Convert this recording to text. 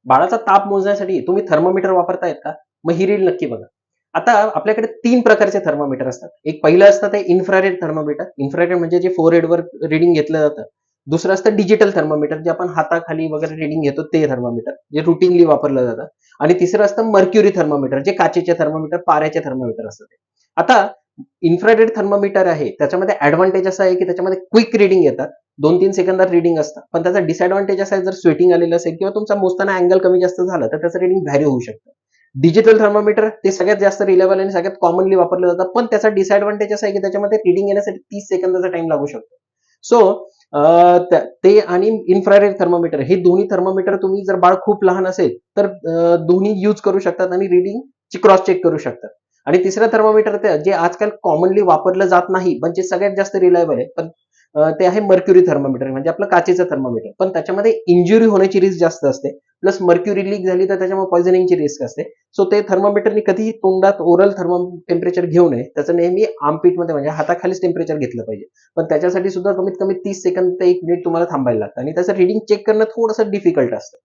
बाळाचा ताप मोजण्यासाठी तुम्ही थर्मोमीटर वापरतायत का? मग ही रील नक्की बघा. आता आपल्याकडे 3 प्रकारचे थर्मोमीटर असतात. एक पहिलं असतं ते इन्फ्रारेड थर्मोमीटर. इन्फ्रारेड म्हणजे जे फोरहेडवर रीडिंग घेतलं जातं. दुसरं असतं डिजिटल थर्मोमीटर, जे आपण हाताखाली वगैरे रीडिंग घेतो ते थर्मोमीटर, जे रुटीनली वापरलं जातं. आणि तिसरं असतं मर्क्युरी थर्मोमीटर, जे काचेचे थर्मोमीटर, पाऱ्याचे थर्मोमीटर असतात ते. आता इन्फ्रारेड थर्मोमीटर आहे, त्याच्यामध्ये ॲडव्हांटेज असा आहे, की त्याच्यामध्ये क्विक रीडिंग येतात. 2-3 सेकंदात रीडिंग असतं. पण त्याचा डिसएडव्हांटेज असा आहे, जर स्वेटिंग आलेलं असेल किंवा तुमचा मोजताना अँगल कमी जास्त झालं, तर त्याचं रीडिंग व्हॅरी होऊ शकतं. डिजिटल थर्मोमीटर ते सगळ्यात जास्त रिलायबल आणि सगळ्यात कॉमनली वापरलं जातं. पण त्याचा डिसएडव्हांटेज असा आहे, की त्याच्यामध्ये रीडिंग येण्यासाठी 30 सेकंदाचा टाईम लागू शकतो. सो ते आणि इन्फ्रारेड थर्मोमीटर, हे दोन्ही थर्मोमीटर तुम्ही जर बाळ खूप लहान असेल, तर दोन्ही यूज करू शकतात आणि रीडिंगची क्रॉस चेक करू शकतात. आणि तिसरं थर्मोमीटर ते जे आजकाल कॉमनली वापरलं जात नाही, पण जे सगळ्यात जास्त रिलायबल आहे, पण ते आहे मर्क्युरी थर्मोमीटर, म्हणजे आपलं काचेचं थर्मोमीटर. पण त्याच्यामध्ये इंज्युरी होण्याची रिस्क जास्त असते. प्लस मर्क्युरी लीक झाली तर त्याच्यामुळे पॉइझनिंगची रिस्क असते. सो ते थर्मोमीटरनी कधीही तोंडात ओरल टेम्परेचर घेऊ नये. त्याचं नेहमी आर्मपिटमध्ये म्हणजे हाताखालीच टेम्परेचर घेतलं पाहिजे. पण त्याच्यासाठी सुद्धा कमीत कमी 30 सेकंद ते 1 मिनिट तुम्हाला थांबायला लागतं आणि त्याचं रीडिंग चेक करणं थोडंसं डिफिकल्ट असतं.